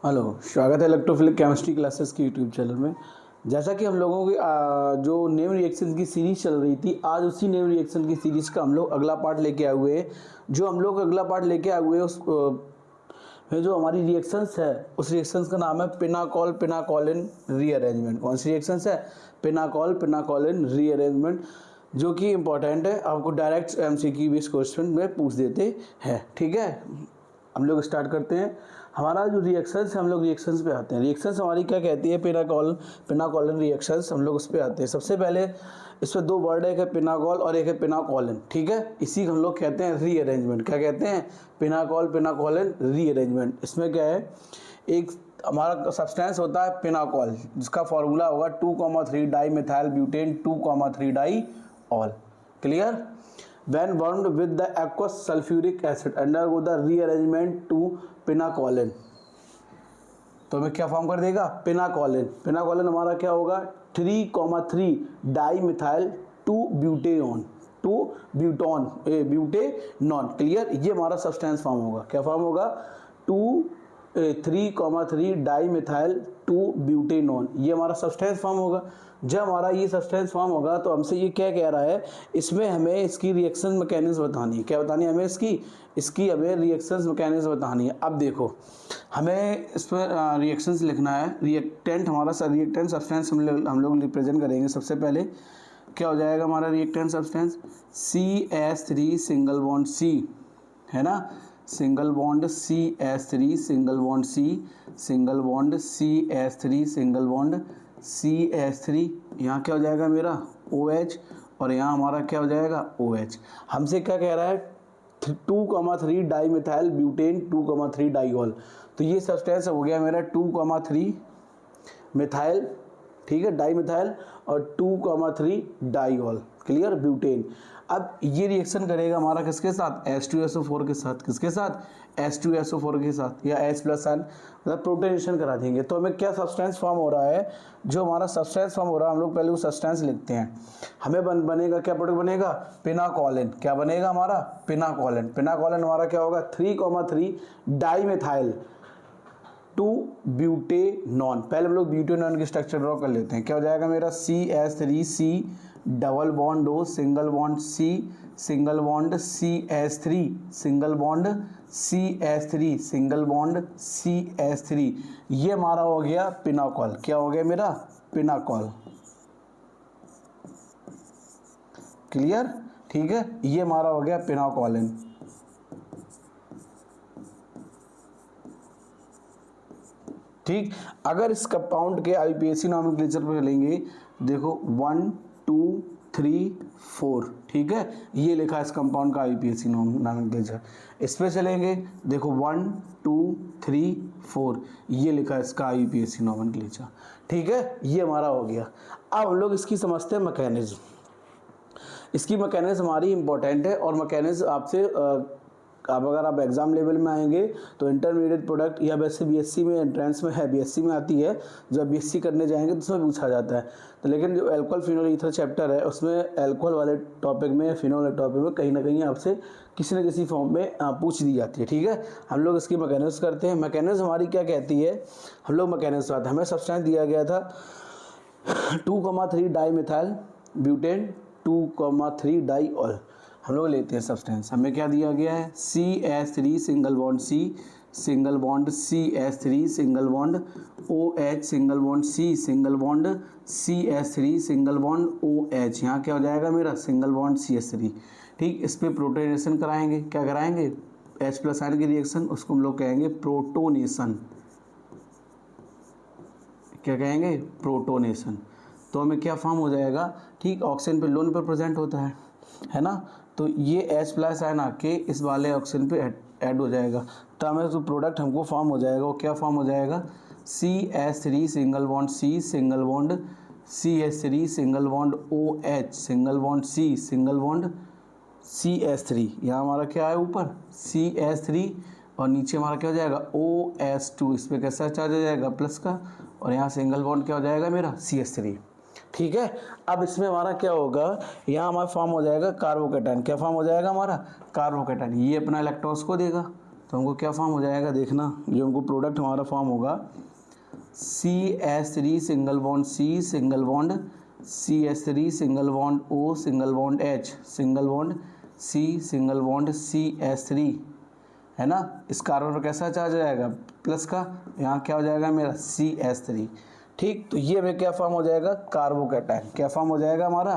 Hello, स्वागत है electrophilic chemistry classes की यूट्यूब चैनल में। जैसा कि हम लोगों की जो नेम रिएक्शन की सीरीज़ चल रही थी, आज उसी नेम रिएक्शन की सीरीज़ का हम लोग अगला पार्ट लेके आए हुए हैं। जो हम लोग अगला पार्ट लेके आए हुए हैं उस में जो हमारी रिएक्शंस है, उस रिएक्शंस का नाम है पिनाकोल पिनाकोलिन रीअरेंजमेंट। कौन सी रिएक्शंस है? पिनाकोल पिनाकोलिन रीअरेंजमेंट, जो कि इंपॉर्टेंट है, आपको डायरेक्ट एमसीक्यू बेस्ड क्वेश्चन में पूछ देते हैं। ठीक है, हम लोग स्टार्ट करते हैं। हमारा जो रिएक्शंस है, हम लोग रिएक्शंस पे आते हैं। रिएक्शंस हमारी क्या कहती है? पिनाकोलिन रिएक्शंस, हम लोग उस पर आते हैं। सबसे पहले इसमें दो वर्ड है, एक है पिनाकोल और एक है पिनाकोलिन। ठीक है, इसी को हम लोग कहते हैं रीअरेंजमेंट। क्या कहते हैं? Pinacol pinacolone rearrangement. इसमें क्या है, एक हमारा सब्सटेंस होता है पिनाकोल, जिसका फॉर्मूला होगा 2,3 dimethyl butane 2,3 diol. Clear? When bound with the aqueous sulfuric acid undergo the rearrangement to पिनाकोलिन, तो हमें क्या फॉर्म कर देगा? पिनाकोलिन। पिनाकोलिन हमारा क्या होगा? 3,3 dimethyl 2 butanone 2 butanone butanone. Clear? ये हमारा सब्सटेंस फॉर्म होगा। क्या फॉर्म होगा? 3,3 डाई मिथाइल 2 ब्यूटेनॉन, ये हमारा सब्सटेंस फॉर्म होगा। जब हमारा ये सब्सटेंस फॉर्म होगा तो हमसे ये क्या कह रहा है, इसमें हमें इसकी रिएक्शन मैकेनिज्म बतानी है। क्या बतानी है हमें? इसकी हमें रिएक्शंस मैकेनिज्म बतानी है। अब देखो, हमें इस पर रिएक्शंस लिखना है। रिएक्टेंट हमारा रिएक्टेंट सब्सटेंस हम लोग रिप्रेजेंट करेंगे। सबसे पहले क्या हो जाएगा हमारा reactant substance? CH3 single bond C, है ना, single bond CH3 single bond C, single bond CH3 single bond CH3। यहाँ क्या हो जाएगा मेरा? OH, और यहाँ हमारा क्या हो जाएगा? OH। हमसे क्या कह रहा है? 2,3 डाई मिथाइल ब्यूटेन 2,3 डाईऑल। तो ये सब्सटेंस हो गया मेरा 2,3 मिथाइल, ठीक है, डाई मिथाइल, और 2,3 डाईऑल। क्लियर? ब्यूटेन। अब ये रिएक्शन करेगा हमारा किसके साथ? H2SO4 के साथ। किसके साथ? H2SO4 के साथ, या H प्लस आयन, मतलब प्रोटोनेशन करा देंगे। तो हमें क्या सब्सटेंस फॉर्म हो रहा है? जो हमारा सब्सटेंस फॉर्म हो रहा है, हम लोग पहले वो सब्सटेंस लिखते हैं। हमें बनेगा क्या? प्रोडक्ट बनेगा पिनाकोलिन। क्या बनेगा हमारा? पिनाकोलिन। पिनाकोलिन हमारा क्या होगा? 3,3 डाई मिथाइल 2 ब्यूटेनॉन। पहले हम लोग ब्यूटेनॉन की स्ट्रक्चर ड्रॉ कर लेते हैं। क्या हो जाएगा मेरा? CH3C double bond O single bond C single bond CH3 single bond CH3 single bond CH3। ये हमारा हो गया पिनाकोल। क्या हो गया मेरा? पिनाकोल। क्लियर? ठीक है, ये हमारा हो गया पिनाकोलिन। ठीक, अगर इस कंपाउंड के IUPAC नॉमेनक्लेचर पर चलेंगे, देखो 1 2 3 4, ठीक है, ये लिखा है इस कंपाउंड का IUPAC नॉमेनक्लेचर। इस पे चलेंगे, देखो 1 2 3 4, ये लिखा है इसका IUPAC नॉमेनक्लेचर। ठीक है, ये हमारा हो गया। अब हम लोग इसकी समझते हैं मैकेनिज्म। इसकी मैकेनिज्म हमारी इंपॉर्टेंट है, और मैकेनिज्म आपसे अब अगर आप एग्जाम लेवल में आएंगे तो इंटरमीडिएट प्रोडक्ट, या वैसे BSc में एंट्रेंस में है, BSc में आती है, जब BSc करने जाएंगे तो उसमें पूछा जाता है। तो लेकिन जो एल्कोहल फिनोल ईथर चैप्टर है, उसमें एल्कोहल वाले टॉपिक में, फिनोल वाले टॉपिक में कहीं ना कहीं आपसे किसी न किसी फॉर्म में पूछ दी जाती है। ठीक है, हम लोग इसकी मैकेनिज्म करते हैं। मैकेनिज्म हमारी क्या कहती है? हम लोग मैकेनिज्म आते हैं, हमें सब्सटेंस दिया गया था 2,3 डाई मिथाइल ब्यूटेन 2,3 डाईऑल। हम लोग लेते हैं सब्सटेंस। हमें क्या दिया गया है? CH3 single bond C single bond CH3 single bond OH single bond C single bond CH3 single bond OH। यहाँ क्या हो जाएगा मेरा? Single bond CH3। ठीक, इस पर प्रोटोनेशन कराएंगे। क्या कराएंगे? H प्लस आयन की रिएक्शन, उसको हम लोग कहेंगे प्रोटोनेशन। क्या कहेंगे? प्रोटोनेशन। तो हमें क्या फॉर्म हो जाएगा? ठीक, ऑक्सीजन पे लोन पर प्रेजेंट होता है ना, तो ये H प्लस आयन आके इस वाले ऑक्सीजन पे ऐड हो जाएगा। तो हमें जो प्रोडक्ट हमको फॉर्म हो जाएगा वो क्या फॉर्म हो जाएगा? CH3 single bond C single bond CH3 single bond OH single bond C single bond CH3। यहाँ हमारा क्या है? ऊपर CH3, और नीचे हमारा क्या हो जाएगा? OH2। इस पर कैसा चार्ज हो जाएगा? प्लस का, और यहाँ सिंगल बॉन्ड क्या हो जाएगा मेरा? CH3। ठीक है, अब इसमें हमारा क्या होगा? यहाँ हमारा फॉर्म हो जाएगा कार्बोकेटाइन। क्या फॉर्म हो जाएगा हमारा? कार्बोकेटाइन। ये अपना इलेक्ट्रॉन्स को देगा, तो हमको क्या फॉर्म हो जाएगा देखना, जो हमको प्रोडक्ट हमारा फॉर्म होगा CH3 single bond C single bond CH3 single bond O single bond H single bond C single bond CH3 है ना। इस कार्बन पर कैसा चार्ज जाएगा प्लस का, यहाँ क्या हो जाएगा मेरा CH3। ठीक, तो ये में क्या फॉर्म हो जाएगा कार्बोकैटायन। क्या फॉर्म हो जाएगा हमारा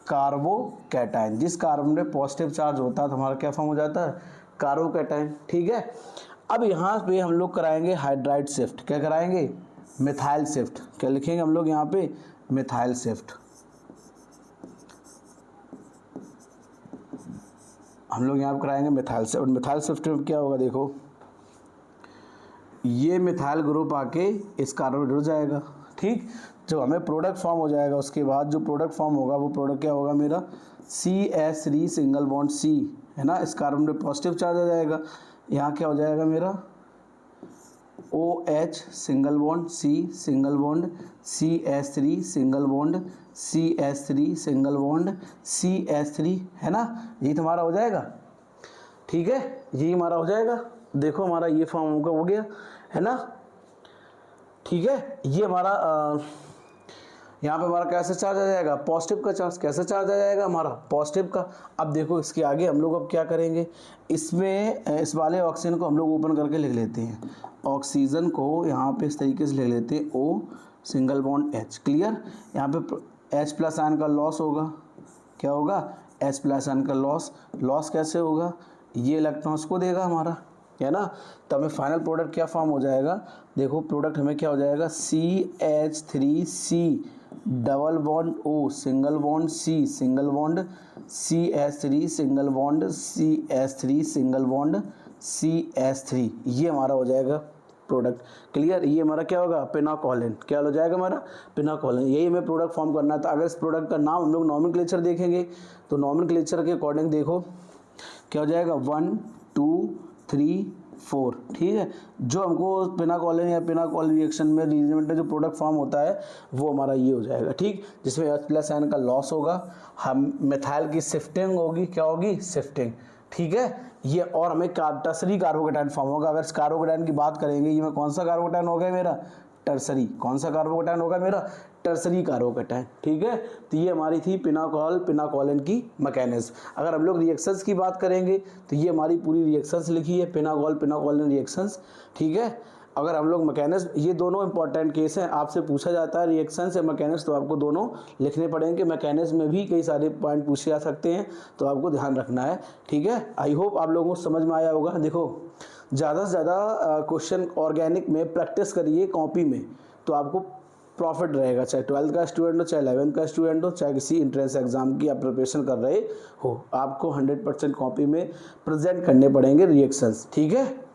कार्बोकैटायन। जिस कार्बन में पॉजिटिव चार्ज होता है तो हमारा क्या फॉर्म हो जाता है कार्बोकैटायन। ठीक है, अब यहाँ पे हम लोग कराएंगे हाइड्राइड शिफ्ट। क्या कराएंगे मिथाइल शिफ्ट। क्या लिखेंगे हम लोग यहाँ पे मिथाइल शिफ्ट। हम लोग यहाँ पे कराएंगे मिथाइल शिफ्ट। और मिथाइल शिफ्ट में क्या होगा देखो, ये मिथाइल ग्रुप आके इस कार्बन में जुड़ जाएगा। ठीक, जब हमें प्रोडक्ट फॉर्म हो जाएगा उसके बाद जो प्रोडक्ट फॉर्म होगा वो प्रोडक्ट क्या होगा मेरा CH3 सिंगल बॉन्ड C है ना। इस कार्बन में पॉजिटिव चार्ज आ जाएगा, यहाँ क्या हो जाएगा मेरा OH single bond C single bond CH3 single bond CH3 single bond CH3 है ना। यही तुम्हारा हो जाएगा। ठीक है, यही हमारा हो जाएगा। देखो हमारा ये फॉर्म हो गया है ना। ठीक है, ये हमारा यहाँ पे हमारा कैसे चार्ज आ जाएगा पॉजिटिव का चार्ज। कैसे चार्ज आ जाएगा हमारा पॉजिटिव का। अब देखो इसके आगे हम लोग अब क्या करेंगे, इसमें इस वाले ऑक्सीजन को हम लोग ओपन करके लिख लेते हैं। ऑक्सीजन को यहाँ पे इस तरीके से लिख लेते हैं O single bond H। Clear, यहाँ पे H प्लस आयन का लॉस होगा। क्या होगा H प्लस आयन का लॉस कैसे होगा, ये इलेक्ट्रॉन्स को देगा हमारा है ना। तो हमें फाइनल प्रोडक्ट क्या फॉर्म हो जाएगा देखो, प्रोडक्ट हमें क्या हो जाएगा CH3C double bond O single bond C single bond CH3 single bond CH3 single bond CH3। ये हमारा हो जाएगा प्रोडक्ट। क्लियर, ये हमारा क्या होगा पिनाकोलिन। क्या हो जाएगा हमारा पिनाकोलिन। यही हमें प्रोडक्ट फॉर्म करना था। अगर इस प्रोडक्ट का नाम हम लोग नॉमेनक्लेचर देखेंगे तो नॉमेनक्लेचर के अकॉर्डिंग देखो क्या हो जाएगा 1 2 3 4। ठीक है, जो हमको पिनाकोलिन या पिनाकोल रिएक्शन में रीजमेंट जो प्रोडक्ट फॉर्म होता है वो हमारा ये हो जाएगा। ठीक, जिसमें H प्लस आयन का लॉस होगा, हम मिथाइल की शिफ्टिंग होगी। क्या होगी शिफ्टिंग। ठीक है, ये और हमें टर्सरी कार्बोकैटायन फॉर्म होगा। अगर इस कार्बोकैटायन की बात करेंगे, ये में कौन सा कार्बोकैटायन हो गया मेरा टर्सरी। कौन सा कार्बोकैटायन होगा मेरा टर्सरी कार्बोकैटायन। ठीक है, तो ये हमारी थी पिनाकोलिन की मैकेनिज्म। अगर हम लोग रिएक्शंस की बात करेंगे तो ये हमारी पूरी रिएक्शंस लिखी है पिनाकोलिन रिएक्शंस। ठीक है, अगर हम लोग मैकेनिज्म, ये दोनों इंपॉर्टेंट केस हैं। आपसे पूछा जाता है रिएक्शंस या मैकेनिज्म तो आपको दोनों लिखने पड़ेंगे। मैकेनिज्म में भी कई सारे पॉइंट पूछे जा सकते हैं तो आपको ध्यान रखना है। ठीक है, आई होप आप लोगों को समझ में आया होगा। देखो ज़्यादा से ज़्यादा क्वेश्चन ऑर्गेनिक में प्रैक्टिस करिए कॉपी में, तो आपको प्रॉफिट रहेगा। चाहे 12th का स्टूडेंट हो, चाहे 11th का स्टूडेंट हो, चाहे किसी इंट्रेंस एग्जाम की आप प्रिपरेशन कर रहे हो, आपको 100% कॉपी में प्रेजेंट करने पड़ेंगे रिएक्शंस। ठीक है।